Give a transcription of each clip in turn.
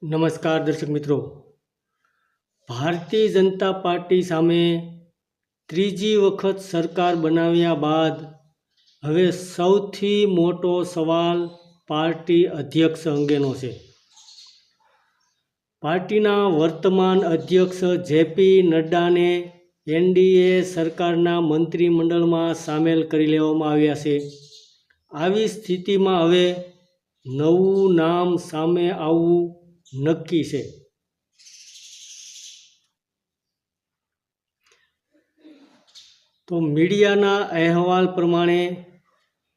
નમસ્કાર દર્શક મિત્રો, ભારતીય જનતા પાર્ટી સામે ત્રીજી વખત સરકાર બનાવ્યા બાદ હવે સૌથી મોટો સવાલ પાર્ટી અધ્યક્ષ અંગેનો છે. પાર્ટીના વર્તમાન અધ્યક્ષ જેપી નડ્ડાને એનડીએ સરકારના મંત્રીમંડળમાં સામેલ કરી લેવામાં આવ્યા છે. આવી સ્થિતિમાં હવે નવું નામ સામે આવવું નક્કી છે. તો મીડિયાના અહેવાલ પ્રમાણે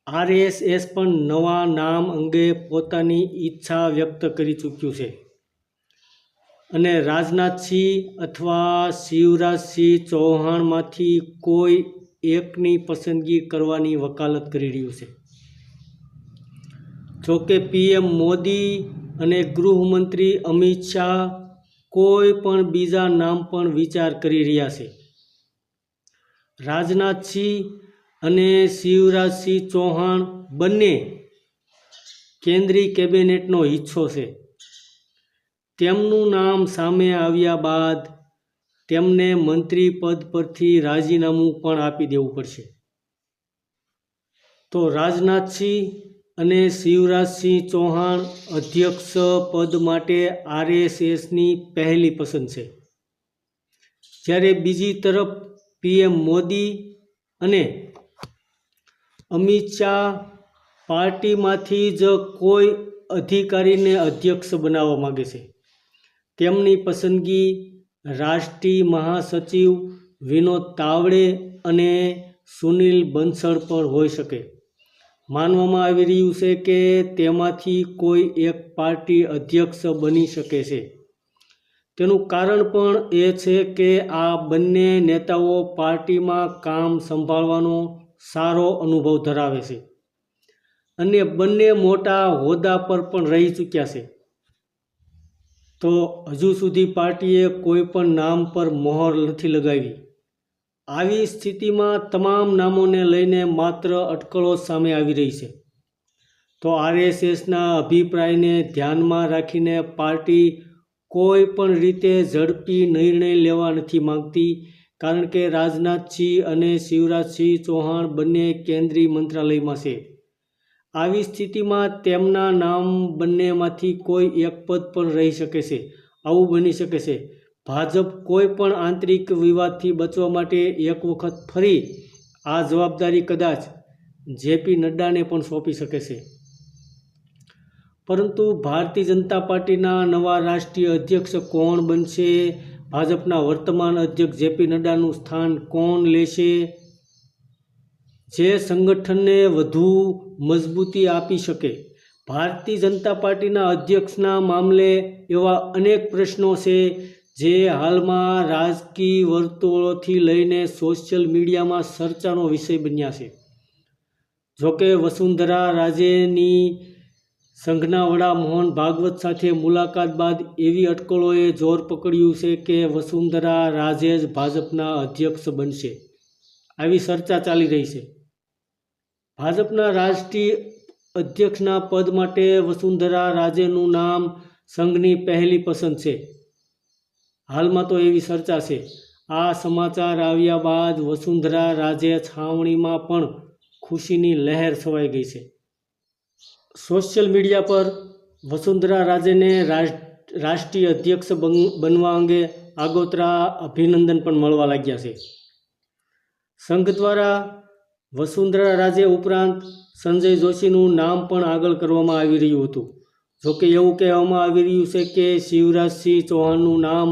આરએસએસ પણ નવા નામ અંગે પોતાની ઈચ્છા વ્યક્ત કરી ચૂક્યું છે અને રાજનાથસિંહ અથવા શિવરાજસિંહ ચૌહાણમાંથી કોઈ એકની પસંદગી કરવાની વકાલત કરી રહ્યું છે. જોકે પીએમ મોદી અને ગૃહમંત્રી અમિત શાહ કોઈ પણ બીજા નામ પણ વિચાર કરી રહ્યા છે. રાજનાથસિંહ અને શિવરાજસિંહ ચૌહાણ બંને કેન્દ્રીય કેબિનેટનો હિસ્સો છે. તેમનું નામ સામે આવ્યા બાદ તેમને મંત્રી પદ પરથી રાજીનામું પણ આપી દેવું પડશે. તો રાજનાથસિંહ અને શિવરાજસિંહ ચૌહાણ અધ્યક્ષ પદ માટે આરએસએસની પહેલી પસંદ છે, જ્યારે બીજી તરફ પીએમ મોદી અને અમિત શાહ પાર્ટીમાંથી જ કોઈ અધિકારીને અધ્યક્ષ બનાવવા માગે છે. તેમની પસંદગી રાષ્ટ્રીય મહાસચિવ વિનોદ તાવડે અને સુનિલ બંસલ પર હોઈ શકે. માનવામાં આવી રહ્યું છે કે તેમાંથી કોઈ એક પાર્ટી અધ્યક્ષ બની શકે છે. તેનું કારણ પણ એ છે કે આ બંને નેતાઓ પાર્ટીમાં કામ સંભાળવાનો સારો અનુભવ ધરાવે છે અને બંને મોટા હોદ્દા પર પણ રહી ચૂક્યા છે. તો હજુ સુધી પાર્ટીએ કોઈ પણ નામ પર મહોર નથી લગાવી. આવી સ્થિતિમાં તમામ નામોને લઈને માત્ર અટકળો સામે આવી રહી છે. તો આરએસએસના અભિપ્રાયને ધ્યાનમાં રાખીને પાર્ટી કોઈ પણ રીતે ઝડપી નિર્ણય લેવા નથી માંગતી, કારણ કે રાજનાથસિંહ અને શિવરાજસિંહ ચૌહાણ બંને કેન્દ્રીય મંત્રાલયમાં છે. આવી સ્થિતિમાં તેમના નામ બંનેમાંથી કોઈ એક પદ પણ રહી શકે છે. આવું બની શકે છે ભાજપ કોઈ પણ આંતરિક વિવાદથી બચવા માટે એક વખત ફરી આ જવાબદારી કદાચ જેપી નડ્ડાને પણ સોંપી શકે છે. પરંતુ ભારતીય જનતા પાર્ટીના નવા રાષ્ટ્રીય અધ્યક્ષ કોણ બનશે? ભાજપના વર્તમાન અધ્યક્ષ જેપી નડ્ડાનું સ્થાન કોણ લેશે, જે સંગઠનને વધુ મજબૂતી આપી શકે? ભારતીય જનતા પાર્ટીના અધ્યક્ષના મામલે એવા અનેક પ્રશ્નો છે જે હાલમાં રાજકીય વર્તુળોથી લઈને સોશિયલ મીડિયામાં ચર્ચાનો વિષય બન્યા છે. જોકે વસુંધરા રાજેની સંઘના વડા મોહન ભાગવત સાથે મુલાકાત બાદ એવી અટકળોએ જોર પકડ્યું છે કે વસુંધરા રાજે જ ભાજપના અધ્યક્ષ બનશે. આવી ચર્ચા ચાલી રહી છે. ભાજપના રાષ્ટ્રીય અધ્યક્ષના પદ માટે વસુંધરા રાજેનું નામ સંઘની પહેલી પસંદ છે. હાલમાં તો એવી ચર્ચા છે. આ સમાચાર આવ્યા બાદ વસુંધરા રાજે છાવણીમાં પણ ખુશીની લહેર છવાઈ ગઈ છે. સોશિયલ મીડિયા પર વસુંધરા રાજેને રાષ્ટ્રીય અધ્યક્ષ બનવા અંગે આગોતરા અભિનંદન પણ મળવા લાગ્યા છે. સંઘ દ્વારા વસુંધરા રાજે ઉપરાંત સંજય જોશીનું નામ પણ આગળ કરવામાં આવી રહ્યું હતું. જોકે એવું કહેવામાં આવી રહ્યું છે કે શિવરાજસિંહ ચૌહાણનું નામ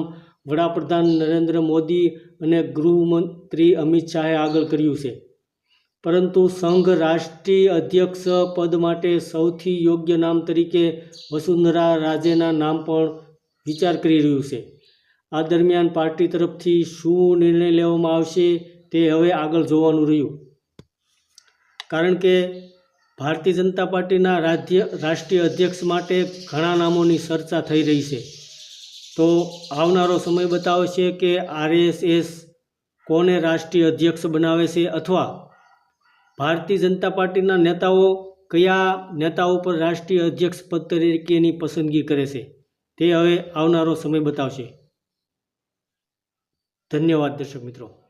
વડાપ્રધાન નરેન્દ્ર મોદી અને ગૃહમંત્રી અમિત શાહે આગળ કર્યું છે. પરંતુ સંઘ રાષ્ટ્રીય અધ્યક્ષ પદ માટે સૌથી યોગ્ય નામ તરીકે વસુંધરા રાજેના નામ પણ વિચાર કરી રહ્યું છે. આ દરમિયાન પાર્ટી તરફથી શું નિર્ણય લેવામાં આવશે તે હવે આગળ જોવાનું રહ્યું, કારણ કે ભારતીય જનતા પાર્ટીના રાષ્ટ્રીય અધ્યક્ષ માટે ઘણા નામોની ચર્ચા થઈ રહી છે. તો આવનારો સમય બતાવશે કે આરએસએસ કોને રાષ્ટ્રીય અધ્યક્ષ બનાવે છે અથવા ભારતીય જનતા પાર્ટીના નેતાઓ કયા નેતાઓ પર રાષ્ટ્રીય અધ્યક્ષ પદ તરીકેની પસંદગી કરે છે. તે હવે આવનારો સમય બતાવશે. ધન્યવાદ દર્શક મિત્રો.